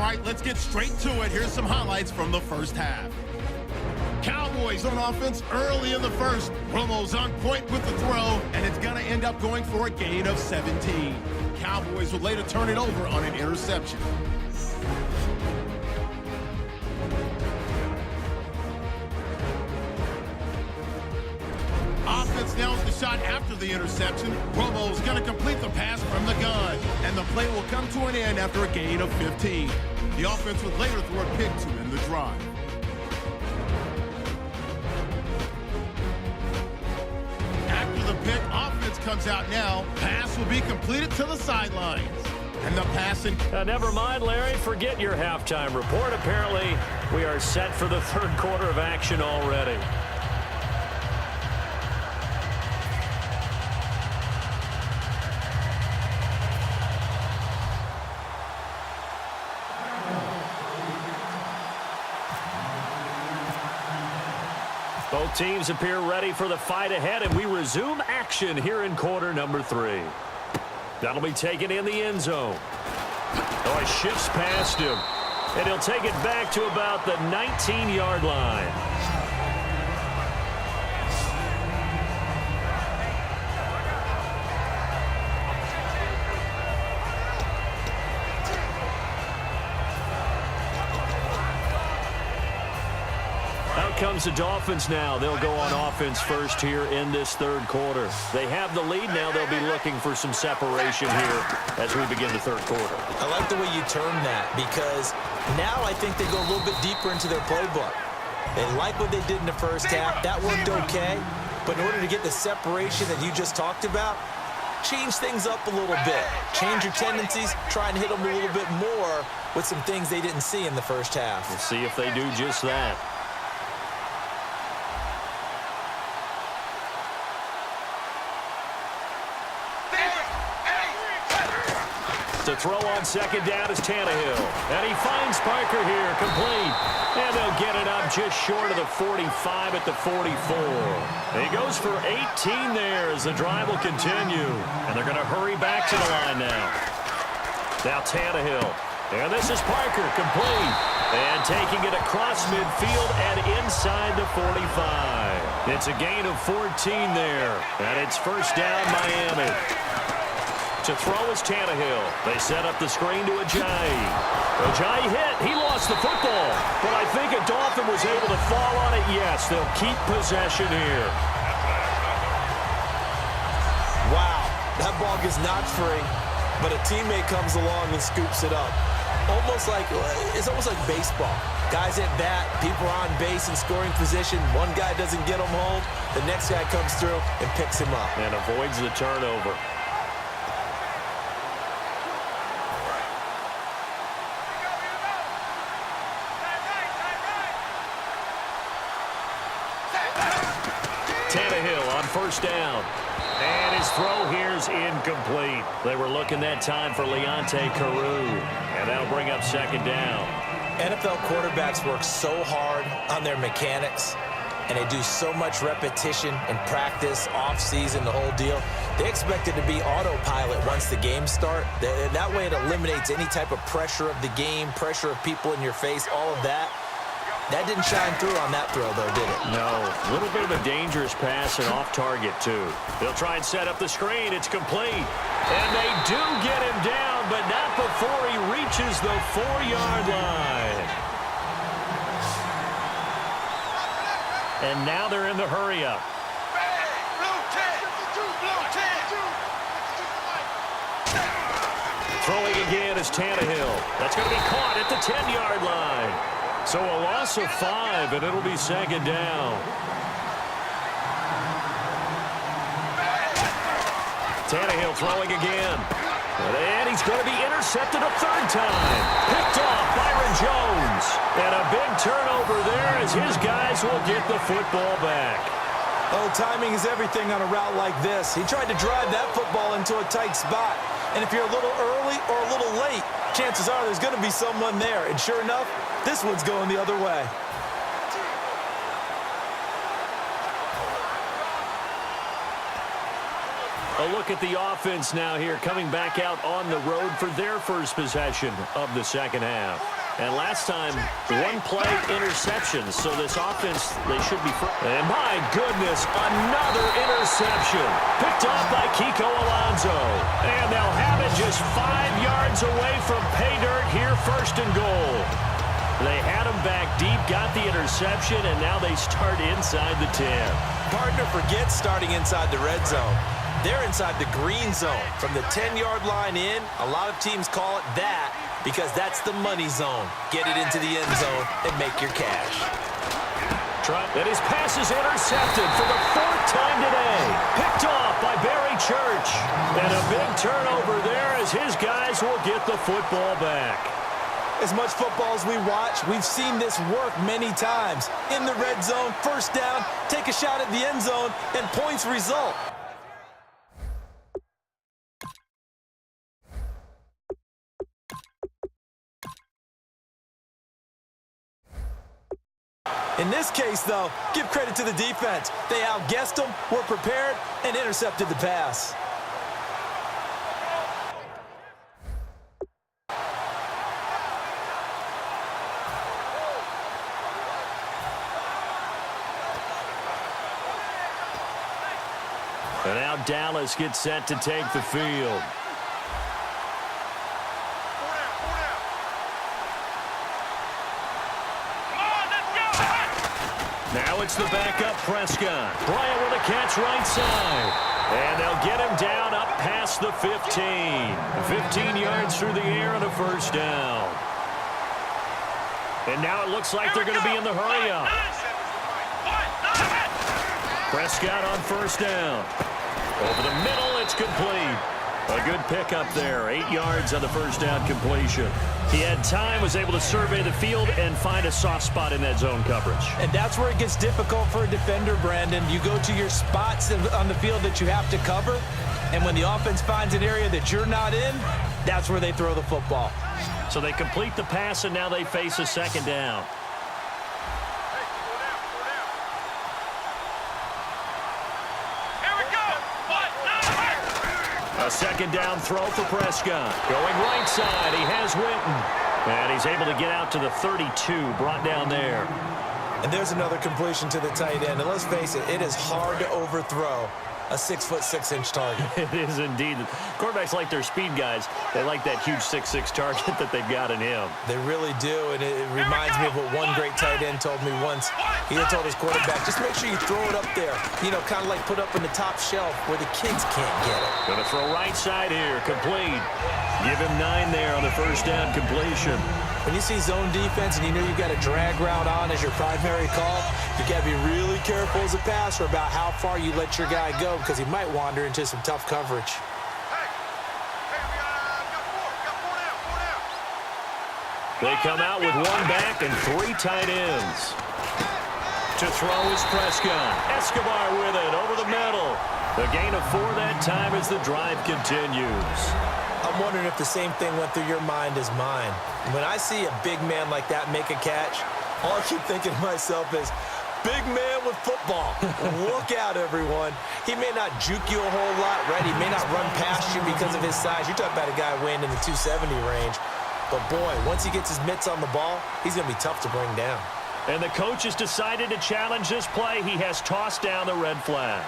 right, let's get straight to it. Here's some highlights from the first half. Cowboys on offense early in the first. Romo's on point with the throw, and it's going to end up going for a gain of 17. Cowboys would later turn it over on an interception. Offense nails the shot after the interception. Romo's going to complete the pass from the gun, and the play will come to an end after a gain of 15. The offense would later throw a pick to end the drive. After the pick, offense comes out now. Pass will be completed to the sidelines. And the passing. Never mind, Larry. Forget your halftime report. Apparently, we are set for the third quarter of action already. Both teams appear ready for the fight ahead, and we resume action here in quarter number 3. That'll be taken in the end zone. Oh, he shifts past him, and he'll take it back to about the 19-yard line. Comes the Dolphins now. They'll go on offense first here in this third quarter. They have the lead now. They'll be looking for some separation here as we begin the third quarter. I like the way you term that, because now I think they go a little bit deeper into their playbook. They like what they did in the first half. That worked okay. But in order to get the separation that you just talked about, change things up a little bit. Change your tendencies. Try and hit them a little bit more with some things they didn't see in the first half. We'll see if they do just that. To throw on second down is Tannehill. And he finds Parker here, complete. And they'll get it up just short of the 45 at the 44. And he goes for 18 there as the drive will continue. And they're going to hurry back to the line now. Now Tannehill. And this is Parker, complete. And taking it across midfield and inside the 45. It's a gain of 14 there. And it's first down, Miami. To throw is Tannehill. They set up the screen to Ajayi. Ajayi hit. He lost the football. But I think a Dolphin was able to fall on it. Yes, they'll keep possession here. Wow, that ball gets knocked free, but a teammate comes along and scoops it up. It's almost like baseball. Guys at bat, people are on base in scoring position. One guy doesn't get him home. The next guy comes through and picks him up. And avoids the turnover. Tannehill on first down. And his throw here's incomplete. They were looking that time for Leonte Carew. And that'll bring up second down. NFL quarterbacks work so hard on their mechanics, and they do so much repetition and practice, off-season, the whole deal. They expect it to be autopilot once the games start. That way it eliminates any type of pressure of the game, pressure of people in your face, all of that. That didn't shine through on that throw, though, did it? No. A little bit of a dangerous pass and off target, too. They'll try and set up the screen. It's complete. And they do get him down, but not before he reaches the 4-yard line. And now they're in the hurry-up. Throwing again is Tannehill. That's going to be caught at the 10-yard line. So a loss of 5, and it'll be second down. Tannehill throwing again. And he's going to be intercepted a third time. Picked off Byron Jones. And a big turnover there as his guys will get the football back. Oh, timing is everything on a route like this. He tried to drive that football into a tight spot. And if you're a little early or a little late, chances are there's going to be someone there. And sure enough, this one's going the other way. A look at the offense now here, coming back out on the road for their first possession of the second half. And last time, one play interception. So this offense, they should be free. And my goodness, another interception. Picked off by Kiko Alonso. And they'll have it just 5 yards away from pay dirt here, first and goal. They had him back deep, got the interception, and now they start inside the 10. Partner forgets starting inside the red zone. They're inside the green zone. From the 10-yard line in, a lot of teams call it that because that's the money zone. Get it into the end zone and make your cash. And his pass is intercepted for the 4th time today. Picked off by Barry Church. And a big turnover there as his guys will get the football back. As much football as we watch, we've seen this work many times. In the red zone, first down, take a shot at the end zone, and points result. In this case, though, give credit to the defense. They outguessed them, were prepared, and intercepted the pass. And now Dallas gets set to take the field. Now it's the backup Prescott. Bryant with a catch right side. And they'll get him down up past the 15. 15 yards through the air and a first down. And now it looks like they're going to be in the hurry up. Prescott on first down. Over the middle, it's complete. A good pickup there. 8 yards on the first down completion. He had time, was able to survey the field and find a soft spot in that zone coverage. And that's where it gets difficult for a defender, Brandon. You go to your spots on the field that you have to cover, and when the offense finds an area that you're not in, that's where they throw the football. So they complete the pass, and now they face a second down. A second down throw for Prescott. Going right side, he has Witten. And he's able to get out to the 32, brought down there. And there's another completion to the tight end. And let's face it, it is hard to overthrow a 6'6" target. It is indeed. Quarterbacks like their speed guys. They like that huge 6'6" target that they've got in him. They really do, and it reminds me of what one great tight end told me once. He had told his quarterback, just make sure you throw it up there. You know, kind of like put up in the top shelf where the kids can't get it. Going to throw right side here, complete. Give him 9 there on the first down completion. When you see zone defense and you know you've got a drag route on as your primary call, you got to be really careful as a passer about how far you let your guy go because he might wander into some tough coverage. They come out with 1 back and 3 tight ends. To throw is Prescott. Escobar with it over the middle. The gain of 4 that time as the drive continues. I'm wondering if the same thing went through your mind as mine. When I see a big man like that make a catch, all I keep thinking to myself is, big man with football. Look out, everyone. He may not juke you a whole lot, right? He may not run past you because of his size. You're talking about a guy weighing in the 270 range. But, boy, once he gets his mitts on the ball, he's going to be tough to bring down. And the coach has decided to challenge this play. He has tossed down the red flag.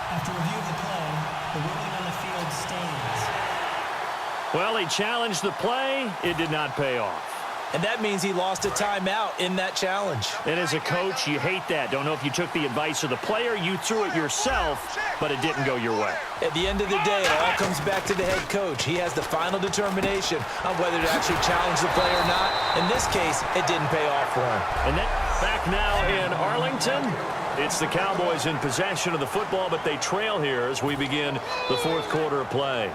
After review of the play, the ruling on the field stands. Well, he challenged the play. It did not pay off. And that means he lost a timeout in that challenge. And as a coach, you hate that. Don't know if you took the advice of the player, you threw it yourself, but it didn't go your way. At the end of the day, it all comes back to the head coach. He has the final determination on whether to actually challenge the play or not. In this case, it didn't pay off for him. And then back now in Arlington, it's the Cowboys in possession of the football, but they trail here as we begin the 4th quarter of play.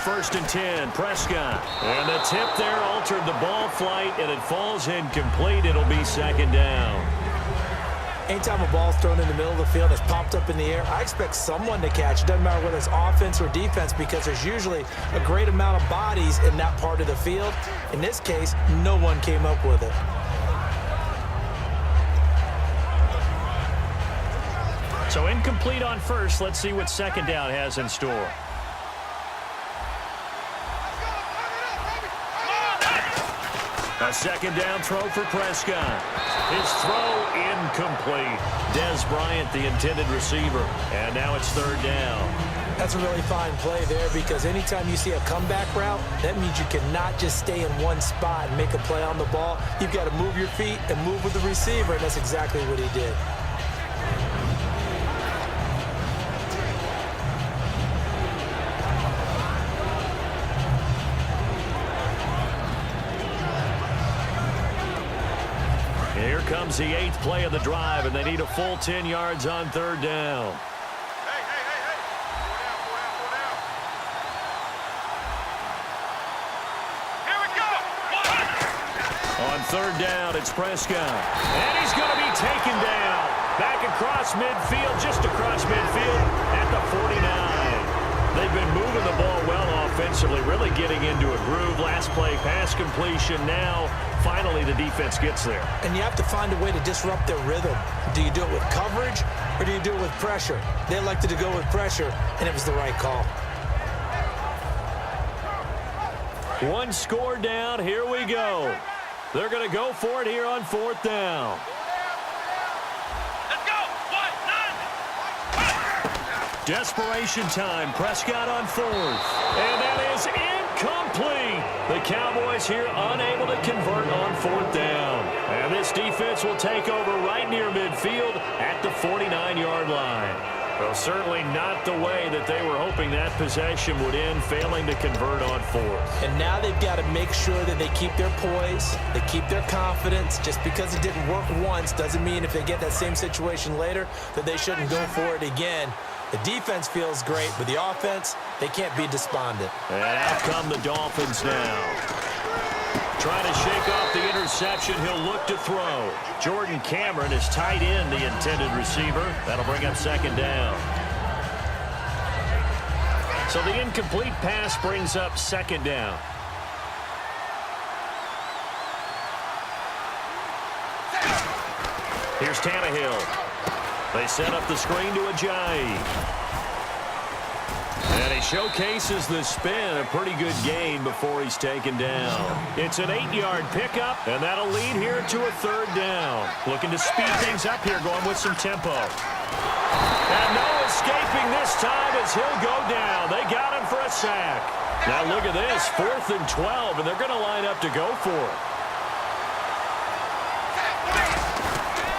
1st and 10. Prescott. And the tip there altered the ball flight, and it falls incomplete. It'll be 2nd down. Anytime a ball's thrown in the middle of the field that's popped up in the air, I expect someone to catch. It doesn't matter whether it's offense or defense, because there's usually a great amount of bodies in that part of the field. In this case, no one came up with it. So incomplete on 1st. Let's see what 2nd down has in store. A 2nd down throw for Prescott. His throw incomplete. Des Bryant, the intended receiver. And now it's 3rd down. That's a really fine play there, because anytime you see a comeback route, that means you cannot just stay in one spot and make a play on the ball. You've got to move your feet and move with the receiver, and that's exactly what he did. Here comes the 8th play of the drive, and they need a full 10 yards on 3rd down. Here we go. On 3rd down, it's Prescott. And he's going to be taken down. Back across midfield, just across midfield at the 49. They've been moving the ball well offensively, really getting into a groove. Last play, pass completion. Now, finally, the defense gets there. And you have to find a way to disrupt their rhythm. Do you do it with coverage, or do you do it with pressure? They elected to go with pressure, and it was the right call. One score down. Here we go. They're going to go for it here on 4th down. Desperation time. Prescott on 4th. And that is incomplete. The Cowboys here unable to convert on 4th down. And this defense will take over right near midfield at the 49-yard line. Well, certainly not the way that they were hoping that possession would end, failing to convert on 4th. And now they've got to make sure that they keep their poise, they keep their confidence. Just because it didn't work once doesn't mean if they get that same situation later that they shouldn't go for it again. The defense feels great, but the offense, they can't be despondent. And out come the Dolphins now. Trying to shake off the interception. He'll look to throw. Jordan Cameron is tight end, the intended receiver. That'll bring up 2nd down. So the incomplete pass brings up 2nd down. Here's Tannehill. They set up the screen to Ajayi. And he showcases the spin. A pretty good gain before he's taken down. It's an 8-yard pickup, and that'll lead here to a 3rd down. Looking to speed things up here, going with some tempo. And no escaping this time as he'll go down. They got him for a sack. Now look at this, 4th and 12, and they're going to line up to go for it.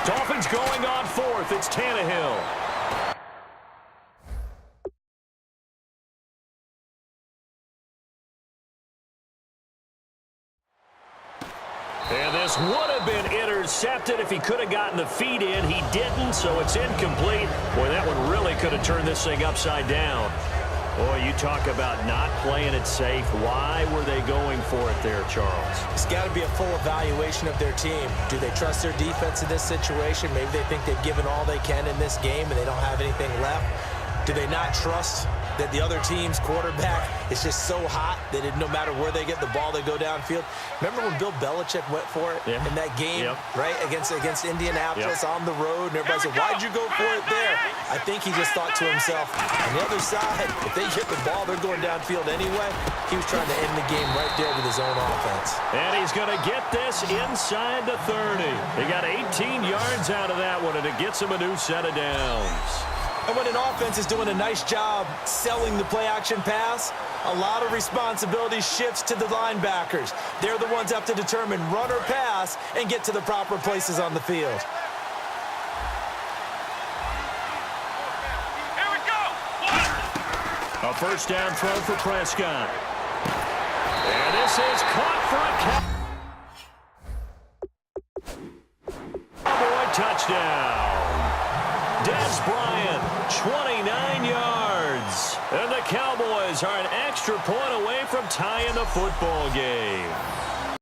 Dolphins going on 4th. It's Tannehill. And this would have been intercepted if he could have gotten the feet in. He didn't, so it's incomplete. Boy, that one really could have turned this thing upside down. Boy, you talk about not playing it safe. Why were they going for it there, Charles? It's got to be a full evaluation of their team. Do they trust their defense in this situation? Maybe they think they've given all they can in this game and they don't have anything left. Do they not trust that the other team's quarterback is just so hot that no matter where they get the ball, they go downfield? Remember when Bill Belichick went for it in that game, right, against Indianapolis on the road, and everybody said, why'd you go for it there? I think he just thought to himself, on the other side, if they get the ball, they're going downfield anyway. He was trying to end the game right there with his own offense. And he's going to get this inside the 30. He got 18 yards out of that one, and it gets him a new set of downs. And when an offense is doing a nice job selling the play-action pass, a lot of responsibility shifts to the linebackers. They're the ones that have to determine run or pass and get to the proper places on the field. Here we go. A 1st down throw for Prescott. And this is caught for a Cowboy touchdown. Des Bryant, 29 yards. And the Cowboys are an extra extra point away from tying the football game.